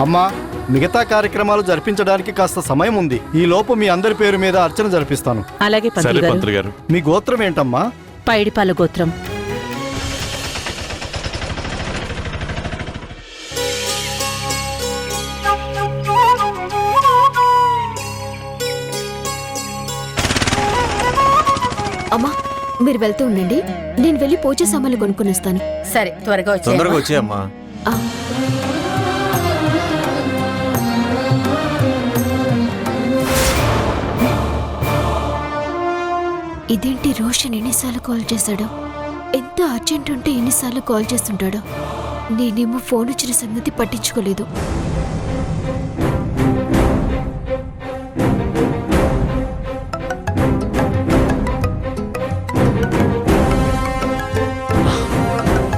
అమ్మా, మిగతా కార్యక్రమాలు జరిపించడానికి కాస్త సమయం ఉంది. ఈ లోపు మీ అందరి పేరు మీద అర్చన జరిపిస్తాను. అలాగే పంతులు గారు. మీ గోత్రం ఏంటమ్మా? పైడిపాల గోత్రం. అమ్మా, మీరు వెళ్తూ ఉండండి, నేను వెళ్ళి పూజ సామాన్లు కొనుక్కుని వస్తాను. సరే, త్వరగా వచ్చేయమ్మా. ఇదేంటి, రోషన్ ఎన్నిసార్లు కాల్ చేశాడు? ఎంత అర్జెంట్ ఉంటే ఎన్నిసార్లు కాల్ చేస్తుంటాడు? నేనేమో ఫోన్ వచ్చిన సంగతి పట్టించుకోలేదు.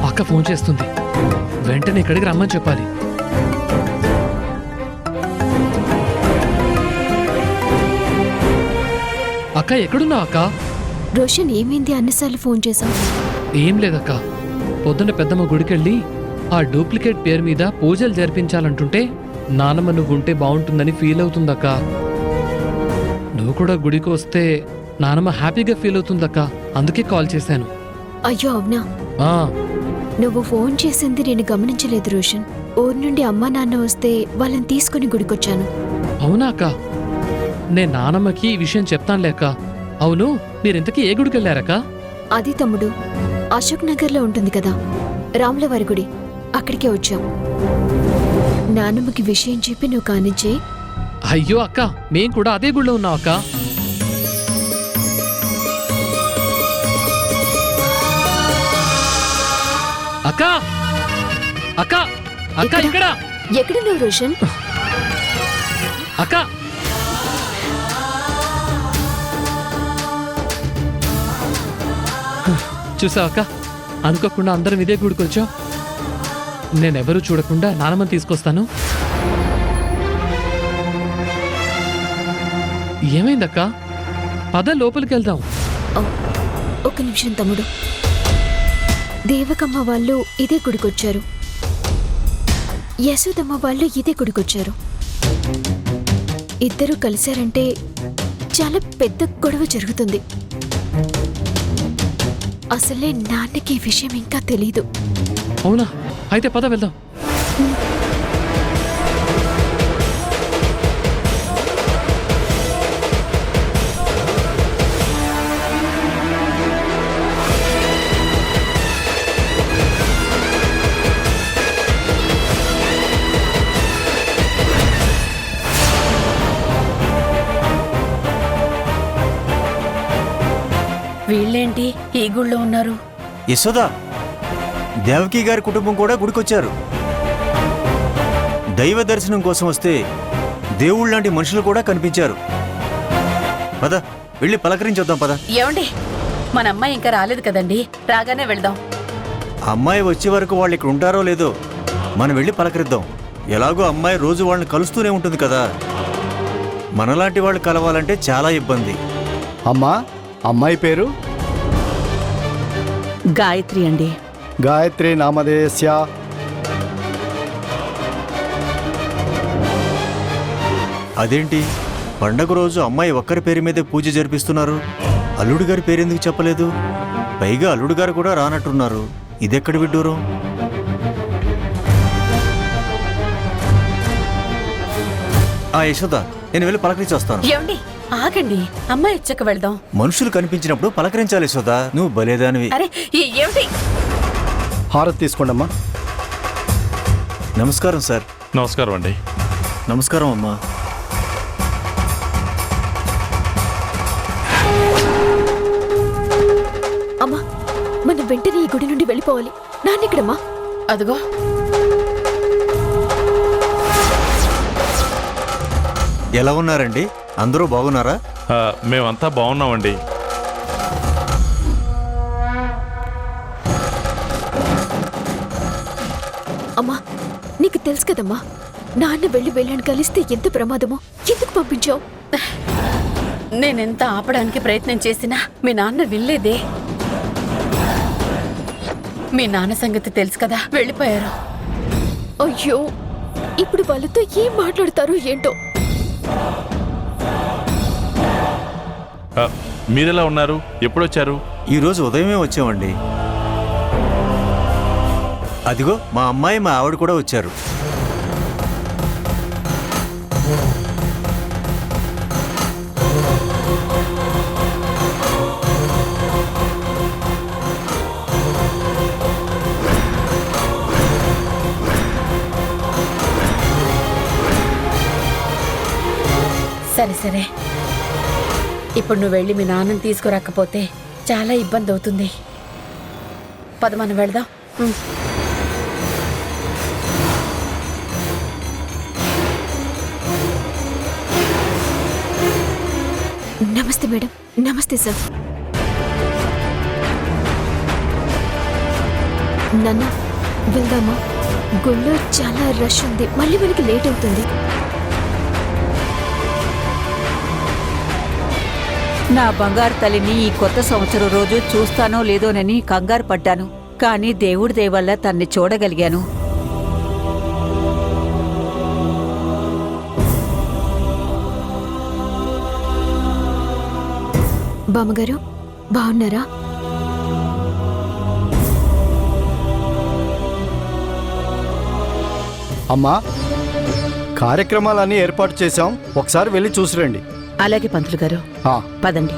అక్క ఫోన్ చేస్తుంది, వెంటనే ఇక్కడికి రమ్మని చెప్పాలి. అక్క ఎక్కడున్నావు అక్క? రోషన్, ఏమైంది అన్నిసార్లు ఫోన్ చేశావు? ఏం లేదక్క, పొద్దున్న పెద్దమ్మ గుడికెళ్ళి ఆ డూప్లికేట్ పేరు మీద పూజలు జరిపించాలంటుంటే నానమ్మ నువ్వుంటే బాగుంటుందని ఫీల్ అవుతుందక్క. నువ్వు కూడా గుడికి వస్తే నానమ్మ హ్యాపీగా ఫీల్ అవుతుందక్క, అందుకే కాల్ చేశాను. అయ్యో అవునా? ఆ నువ్వు ఫోన్ చేసింది నేను గమనించలేదు రోషన్. ఊరు నుండి అమ్మా నాన్న వస్తే వాళ్ళని తీసుకుని గుడికొచ్చాను. అవునా అక్క? నేను నానమ్మకి ఈ విషయం చెప్తానులే అక్క. అవును, మీరింతకీ ఏ గుడికి వెళ్ళారక్క? అది తమ్ముడు, అశోక్ నగర్లో ఉంటుంది కదా రాములవారి గుడి, అక్కడికే వచ్చాం. నానమ్మకి విషయం చెప్పి నువ్వు కానిచ్చే. అయ్యో అక్క, మేం కూడా అదే గుడిలో ఉన్నాం అక్క. అక్క అక్క అక్క ఇక్కడ ఎక్కడున్నావు రోషన్? అక్క చూసావు అక్క, అనుకోకుండా అందరం ఇదే గుడికొచ్చాం. నేనెవరూ చూడకుండా నానమ్మని తీసుకొస్తాను. ఏమైందక్క? పద లోపలికి వెళ్దాం. ఒక నిమిషం తమ్ముడు, దేవకమ్మ వాళ్ళు ఇదే గుడికొచ్చారు, యశోదమ్మ వాళ్ళు ఇదే గుడికొచ్చారు. ఇద్దరూ కలిశారంటే చాలా పెద్ద గొడవ జరుగుతుంది. అసలే నాన్నకి ఈ విషయం ఇంకా తెలీదు. అవునా? అయితే పద వెళ్దాం. వీళ్ళేంటి ఈ గుళ్ళో ఉన్నారు? యశోదా, దేవకి గారి కుటుంబం కూడా గుడికొచ్చారు. దైవ దర్శనం కోసం వస్తే దేవుళ్ళలాంటి మనుషులు కూడా కనిపించారు. పద, వెళ్ళి పలకరించొద్దాం. పద. ఏమండి, మన అమ్మాయి ఇంకా రాలేదు కదండి, రాగానే వెళ్దాం. అమ్మాయి వచ్చే వరకు వాళ్ళు ఇక్కడ ఉంటారో లేదో మనం వెళ్ళి పలకరిద్దాం. ఎలాగో అమ్మాయి రోజు వాళ్ళని కలుస్తూనే ఉంటుంది కదా, మనలాంటి వాళ్ళు కలవాలంటే చాలా ఇబ్బంది. అమ్మా, అమ్మాయి పేరు? గాయత్రి అండి. గాయత్రి నామధేయస్య. అదేంటి, పండగ రోజు అమ్మాయి ఒక్కరి పేరు మీదే పూజ జరిపిస్తున్నారు, అల్లుడు గారి పేరెందుకు చెప్పలేదు? పైగా అల్లుడు గారు కూడా రానట్టున్నారు. ఇదెక్కడి విడ్డూరం? యశోద, నేను వెళ్ళి పలకరించి వస్తాను. ఏమండి, ఆగండి, అమ్మాయి వచ్చాక వెళ్దాం. మనుషులు కనిపించినప్పుడు పలకరించాలి యశోద, నువ్వు బలేదానివి. అరే ఏమిటి? హారతి తీసుకోండమ్మా. నమస్కారం సార్. నమస్కారం అండి. నమస్కారం అమ్మా. అమ్మా, మనం వెంటనే ఈ గుడి నుండి వెళ్ళిపోవాలి. నాన్నెక్కడమ్మా? అదిగో. ఎలా ఉన్నారండి? అందరూ బాగున్నారా? మేమంతా బాగున్నామండి. అమ్మా, నీకు తెలుసు కదమ్మా, నాన్న వెళ్ళని కలిస్తే ఎంత ప్రమాదమో. ఎందుకు పంపించావు? నేనెంత ఆపడానికి ప్రయత్నం చేసినా మీ నాన్న వినలేదే. మీ నాన్న సంగతి తెలుసు కదా, వెళ్ళిపోయారు. అయ్యో, ఇప్పుడు వాళ్ళతో ఏం మాట్లాడతారో ఏంటో. మీరెలా ఉన్నారు? ఎప్పుడొచ్చారు? ఈరోజు ఉదయమే వచ్చామండి. అదిగో మా అమ్మాయి మా ఆవిడ కూడా వచ్చారు. సరే సరే, ఇప్పుడు నువ్వు వెళ్ళి మీ నాన్నని తీసుకురాకపోతే చాలా ఇబ్బంది అవుతుంది. పద మనం వెళ్దాం. నమస్తే మేడం. నమస్తే సార్. నాన్న వెళ్దామా? గుళ్ళో చాలా రష్ ఉంది, మళ్ళీ మనకి లేట్ అవుతుంది. నా బంగారు తల్లిని ఈ కొత్త సంవత్సరం రోజు చూస్తానో లేదోనని కంగారు పడ్డాను. కానీ దేవుడి దయ వల్ల తన్ని చూడగలిగాను. బామ్మగారు బాగున్నారా? అమ్మా, కార్యక్రమాలన్నీ ఏర్పాటు చేశాం, ఒకసారి వెళ్ళి చూసిరండి. అలాగే పంతులు గారు, ఆ, పదండి.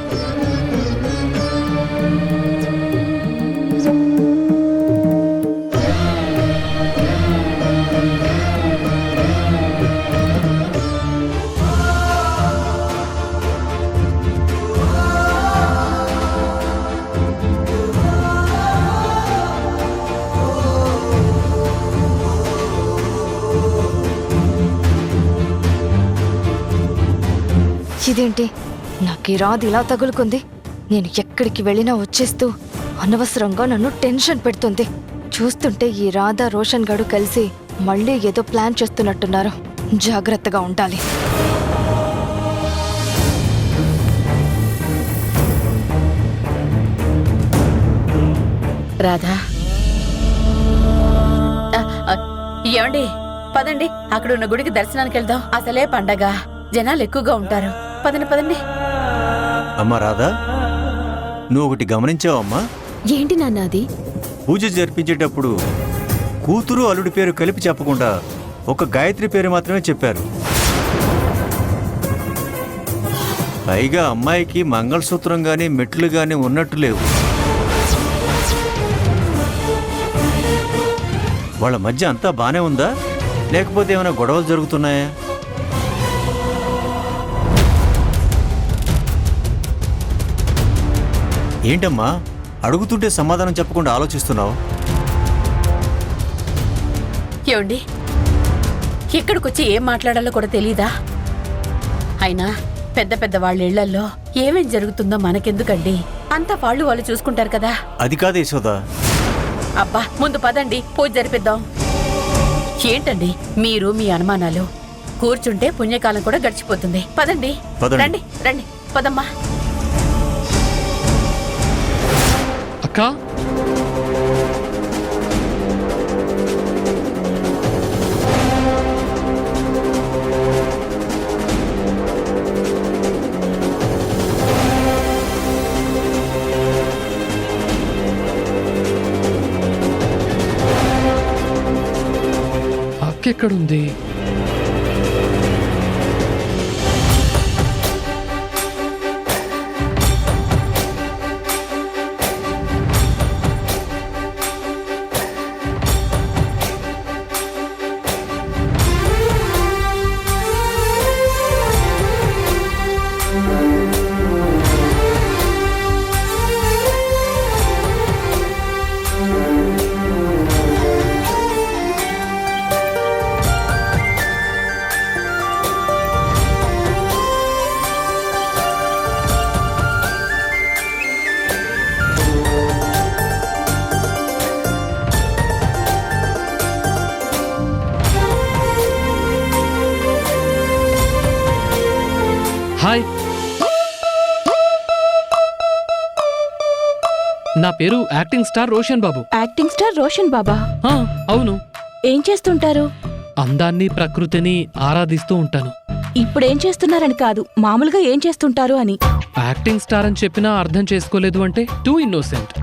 ఇదేంటి నాకు ఈ రాదు ఇలా తగులుకుంది? నేను ఎక్కడికి వెళ్ళినా వచ్చేస్తూ అనవసరంగా నన్ను టెన్షన్ పెడుతుంది. చూస్తుంటే ఈ రాధా రోషన్ గాడు కలిసి మళ్ళీ ఏదో ప్లాన్ చేస్తున్నట్టున్నారు. జాగ్రత్తగా ఉండాలి. రాధా, ఏమండి పదండి, అక్కడ ఉన్న గుడికి దర్శనానికి వెళ్దాం. అసలే పండగ, జనాలు ఎక్కువగా ఉంటారు. పదండి పదండి. అమ్మా రాధా, నువ్వు ఒకటి గమనించావమ్మా? ఏంటి నాన్న అది? పూజ జరిపించేటప్పుడు కూతురు అల్లుడి పేరు కలిపి చెప్పకుండా ఒక గాయత్రి పేరు మాత్రమే చెప్పారు. పైగా అమ్మాయికి మంగళసూత్రం గాని మెట్లు గాని ఉన్నట్టు లేవు. వాళ్ళ మధ్య అంతా బానే ఉందా, లేకపోతే ఏమైనా గొడవలు జరుగుతున్నాయా? ఏంటమ్మా అడుగుతుంటే సమాధానం చెప్పకుండా ఆలోచిస్తున్నావు? ఏమండి, ఇక్కడికొచ్చి ఏం మాట్లాడాలో కూడా తెలీదా? అయినా పెద్ద పెద్ద వాళ్ళ ఇళ్లల్లో ఏమేం జరుగుతుందో మనకెందుకండి? అంతా వాళ్ళు చూసుకుంటారు కదా. అది కాదు యశోదా. అబ్బా, ముందు పదండి, పూజ జరిపిద్దాం. ఏంటండి మీరు మీ అనుమానాలు? కూర్చుంటే పుణ్యకాలం కూడా గడిచిపోతుంది. పదండి పదండి. రండి రండి, పదమ్మా. అక్క, అక్క ఎక్కడుంది? హాయ్, నా పేరు యాక్టింగ్ స్టార్ రోషన్ బాబు. యాక్టింగ్ స్టార్ రోషన్ బాబా? ఆ, అవును. ఏం చేస్తుంటారు? అందాన్ని ప్రకృతిని ఆరాధిస్తూ ఉంటాను. ఇప్పుడేం చేస్తున్నారని కాదు, మామూలుగా ఏం చేస్తుంటారు అని. యాక్టింగ్ స్టార్ అని చెప్పినా అర్థం చేసుకోలేదు అంటే టూ ఇన్నోసెంట్.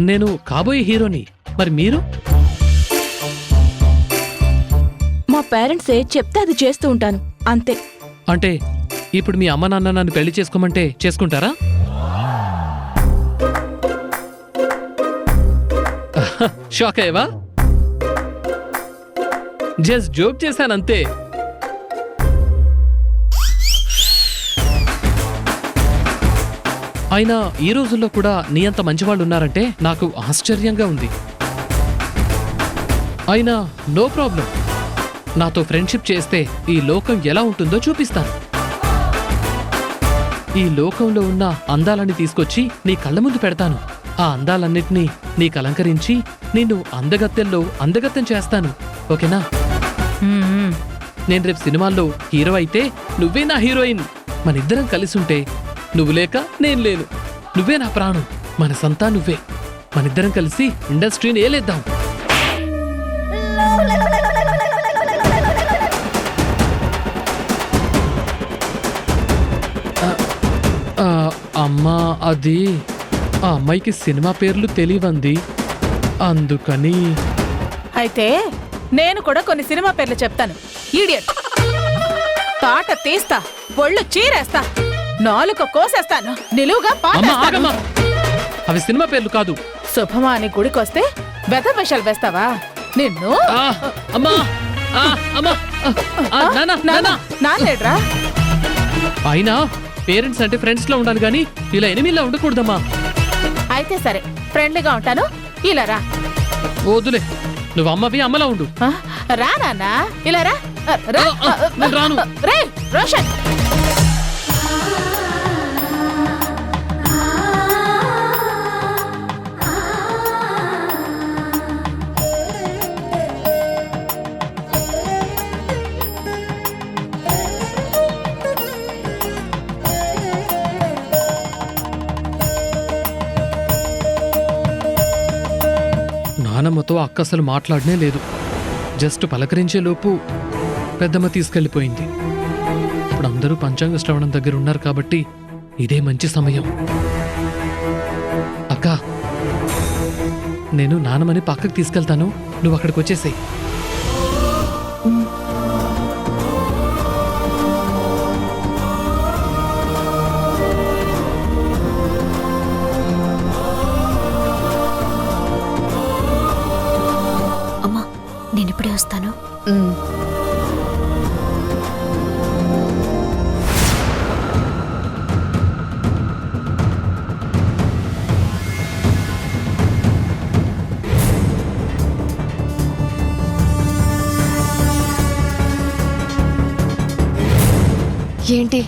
నేను కాబోయే హీరోని, మరి మీరు? మా పేరెంట్స్ ఏ చెప్తే అది చేస్తూ ఉంటాను అంతే. అంటే ఇప్పుడు మీ అమ్మ నాన్న నన్ను పెళ్లి చేసుకోమంటే చేసుకుంటారా? షాక్ అయ్యవా? జస్ట్ జోక్ చేశానంతే. అయినా ఈ రోజుల్లో కూడా నీ అంత మంచివాళ్ళు ఉన్నారంటే నాకు ఆశ్చర్యంగా ఉంది. అయినా నో ప్రాబ్లం, నాతో ఫ్రెండ్షిప్ చేస్తే ఈ లోకం ఎలా ఉంటుందో చూపిస్తాను. ఈ లోకంలో ఉన్న అందాలని తీసుకొచ్చి నీ కళ్ళ ముందు పెడతాను. ఆ అందాలన్నిటినీ నీకు అలంకరించి నిన్ను అందగత్తెల్లో అందగత్తెం చేస్తాను. ఓకేనా? నేను రేపు సినిమాల్లో హీరో అయితే నువ్వే నా హీరోయిన్. మనిద్దరం కలిసి ఉంటే నువ్వు లేక నేను లేను. నువ్వే నా ప్రాణం, మనసంతా నువ్వే. మనిద్దరం కలిసి ఇండస్ట్రీని ఏలేద్దాం. అమ్మా, అది ఆ అమ్మాయికి సినిమా పేర్లు తెలియవంది, అందుకని. అయితే నేను కూడా కొన్ని సినిమా పేర్లు చెప్తాను. ఈడియట్, తాట తీస్తా, ఒళ్ళు చీరేస్తా, నాలుక కోసేస్తాను, నిలువుగా అమ్మా పాటేస్తాను. ఆగమ్మా, అవి సినిమా పేర్లు కాదు. శుభమా అని గుడికొస్తే బెద వేషాలు వేస్తావా నిన్ను? ఆ, అమ్మా, ఆ, అమ్మా, ఆ, నాన్న, నాన్న. నాన్నేడ్రా? అయినా పేరెంట్స్ అంటే ఫ్రెండ్స్ లో ఉండాలి గాని ఇలా ఎనిమిదిలా ఉండకూడదమ్మా. అయితే సరే, ఫ్రెండ్లీగా ఉంటాను. ఇలా రా. వద్దులే, నువ్వు అమ్మవి అమ్మలా ఉండు. ఆ, రా నాన్న, ఇలా రా. రా. నేను రాను. రే రోషన్, నానమ్మతో అక్క అసలు మాట్లాడనే లేదు. జస్ట్ పలకరించే లోపు పెద్దమ్మ తీసుకెళ్లిపోయింది. ఇప్పుడు అందరూ పంచాంగ శ్రవణం దగ్గర ఉన్నారు కాబట్టి ఇదే మంచి సమయం. అక్క, నేను నానమ్మని పక్కకు తీసుకెళ్తాను, నువ్వు అక్కడికి వచ్చేసేయ్. అమ్మా, నేను ఇప్పుడే వస్తాను. ఏంటి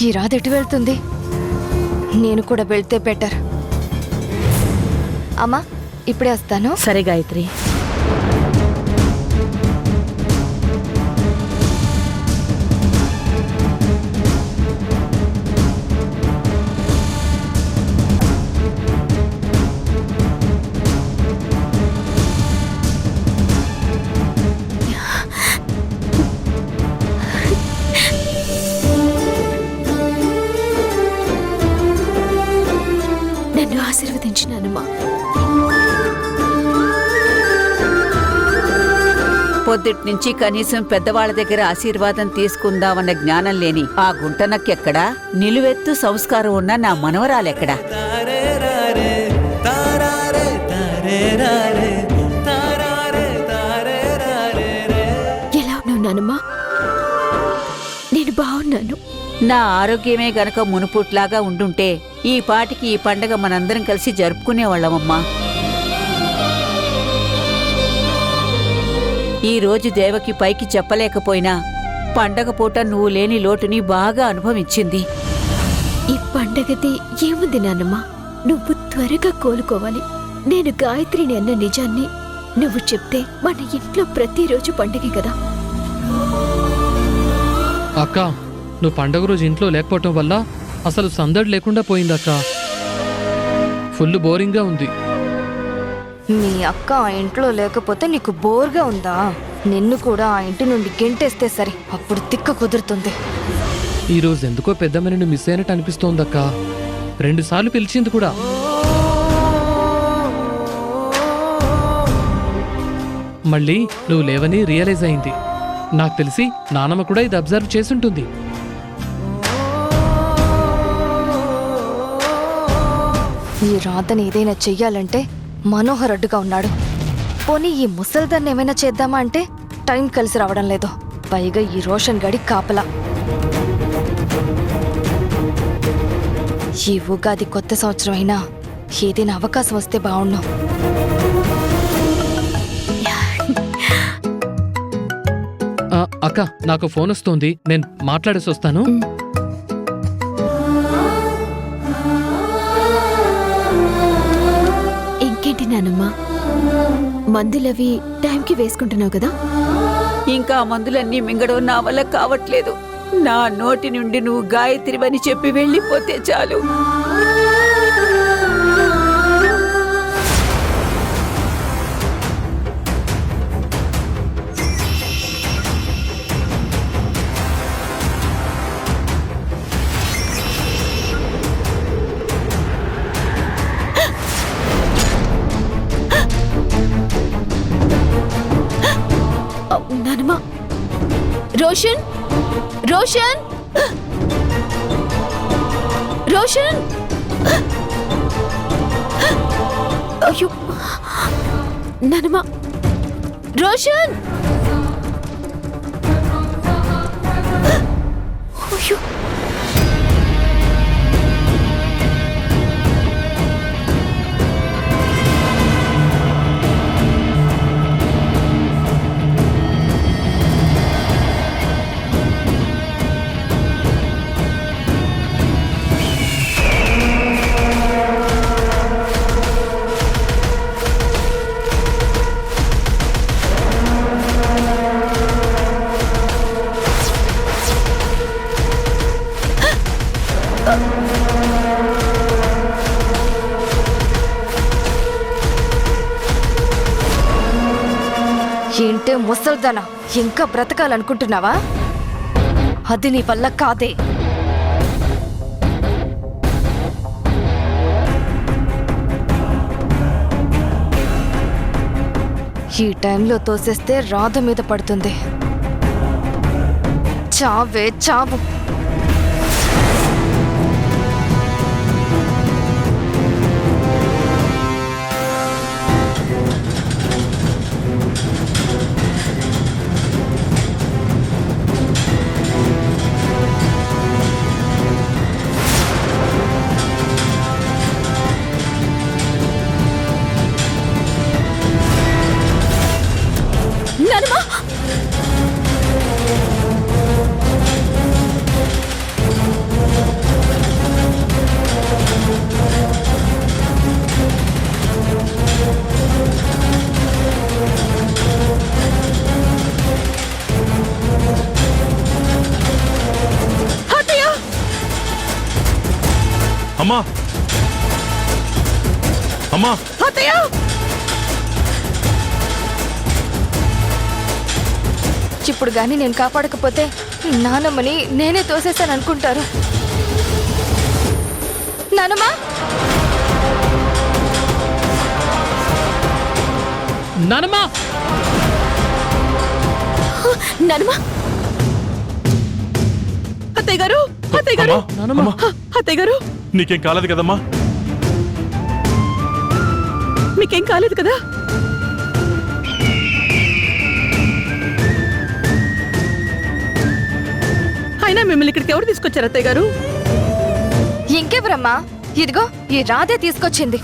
ఈ రాధ ఎటు వెళ్తుంది? నేను కూడా వెళ్తే బెటర్. అమ్మా, ఇప్పుడే వస్తాను. సరే గాయత్రి. నన్ను ఆశీర్వదించినానమ్మా. పొద్దుట్నుంచి కనీసం పెద్దవాళ్ల దగ్గర ఆశీర్వాదం తీసుకుందామన్న జ్ఞానం లేని ఆ గుంటనక్కెక్కడా, నిలువెత్తు సంస్కారం ఉన్న నా మనవరాలెక్కడా? ఎలా ఉన్నావు నానమ్మా? నేను బాగున్నాను. నా ఆరోగ్యమే గనక మునుపుట్లాగా ఉండుంటే ఈ పాటికి ఈ పండగ మనందరం కలిసి జరుపుకునేవాళ్ళమమ్మా. ఈ రోజు దేవకి పైకి చెప్పలేకపోయినా పండగ పూట నువ్వు లేని లోటుని బాగా అనుభవించింది. ఈ పండగది ఏముంది నానమ్మా? నువ్వు త్వరగా కోలుకోవాలి. నేను గాయత్రిని అన్న నిజాన్ని నువ్వు చెప్తే మన ఇంట్లో ప్రతిరోజు పండగే కదా. అక్క, నువ్వు పండగ రోజు ఇంట్లో లేకపోవటం వల్ల అసలు సందడి లేకుండా పోయిందక్క. ఫుల్ బోరింగ్గా ఉంది. మీ అక్క ఆ ఇంట్లో లేకపోతే నీకు బోర్గా ఉందా? నిన్ను కూడా ఆ ఇంటి నుండి గెంటేస్తే సరే, అప్పుడు తిక్క కుదురుతుంది. ఈరోజు ఎందుకో పెద్దమ్మ నిన్ను మిస్ అయినట్టు అనిపిస్తోందక్క. 2 సార్లు పిలిచింది కూడా. మళ్ళీ నువ్వు లేవని రియలైజ్ అయింది. నాకు తెలిసి నానమ్మ కూడా ఇది అబ్జర్వ్ చేసుంటుంది. ఈ రాధని ఏదైనా చెయ్యాలంటే మనోహర్ అడ్డుగా ఉన్నాడు. పోనీ ఈ ముసల్దాన్ని ఏమైనా చేద్దామా అంటే టైం కలిసి రావడం లేదు. పైగా ఈ రోషన్ గడి కాపలా. ఈ ఉగాది కొత్త సంవత్సరం అయినా ఏదైనా అవకాశం వస్తే బాగుండు. అక్క, నాకు ఫోన్ వస్తుంది, నేను మాట్లాడేసి వస్తాను. ఇంకేంటి నానమ్మా, మందులవి టైంకి వేసుకుంటున్నావు కదా? ఇంకా ఆ మందులన్నీ మింగడం నా వల్ల కావట్లేదు. నా నోటి నుండి నువ్వు గాయత్రివని చెప్పి వెళ్ళిపోతే చాలు. నానమ్మా, రోషన్, రోషన్, రోషన్! అయ్యో నానమ్మా, రోషన్! అయ్యో ఏంటే ముసల్దానా, ఇంకా బ్రతకాలనుకుంటున్నావా? అది నీ వల్ల కాదే. ఈ టైంలో తోసేస్తే రాధ మీద పడుతుంది. చావే చావు. నానమ్మా, అమ్మా, అమ్మా, అత్తయ్య! ఇప్పుడు గాని నేను కాపాడకపోతే నానమ్మని నేనే తోసేస్తాననుకుంటారు. నానమ్మా, నానమ్మా! నానమ్మా! అత్తయ్య గారు, అత్తయ్య గారు, నానమ్మ. అత్తయ్య గారు, నీకేం కాలేదు కదమ్మా? మీకేం కాలేదు కదా? అయినా మిమ్మల్ని ఇక్కడికి ఎవరు తీసుకొచ్చారు అత్తయ్య గారు? ఇంకెవరమ్మా? ఇదిగో ఈ రాధే తీసుకొచ్చింది.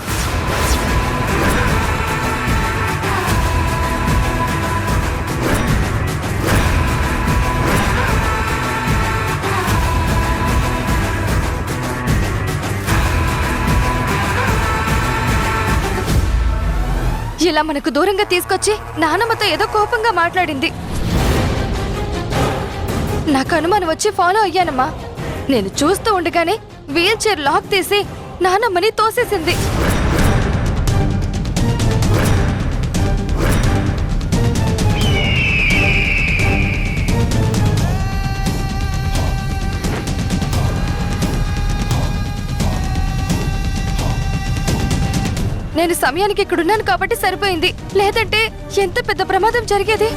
ఇలా మనకు దూరంగా తీసుకొచ్చి నానమ్మతో ఏదో కోపంగా మాట్లాడింది. నాకు అనుమానం వచ్చి ఫాలో అయ్యానమ్మా. నేను చూస్తూ ఉండగానే వీల్ చైర్ లాక్ తీసి నానమ్మని తోసేసింది. నేను సమయానికి ఇక్కడున్నాను కాబట్టి సరిపోయింది, లేదంటే ఎంత పెద్ద ప్రమాదం జరిగేది.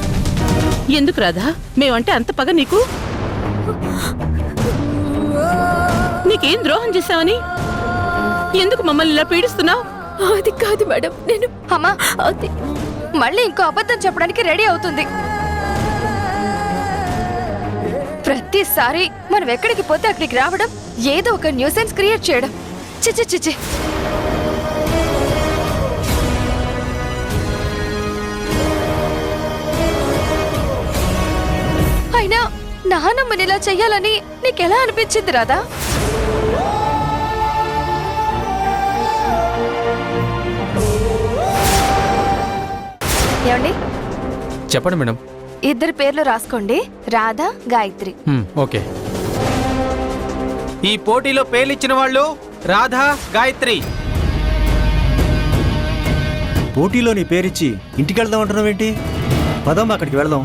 ఎందుకు రాధా మేమంటే అంత పగ నీకు? నీకేం ద్రోహం చేశావని ఎందుకు మమ్మల్ని ఇలా పీడిస్తున్నావు? అది కాదు మేడం, నేను అమ్మా అది మళ్ళీ ఇంకో అబద్ధం చెప్పడానికి రెడీ అవుతుంది. ప్రతిసారి మనం ఎక్కడికి పోతే అక్కడికి రావడం, ఏదో ఒక న్యూసెన్స్ క్రియేట్ చేయడం. చిచి చిచి. అయినా నానమ్మని ఇలా చెయ్యాలని నీకెలా అనిపించింది రాదా? ఏమండి, చెప్పండి మేడం. ఇద్దరు పేర్లు రాసుకోండి, రాధా, గాయత్రి. ఓకే. ఈ పోటీలో పేర్లిచ్చిన వాళ్ళు రాధా, గాయత్రి. పోటీలో నీ పేరిచ్చి ఇంటికి వెళ్దాం అంటున్నావేంటి? పదమ్మా, అక్కడికి వెళ్దాం.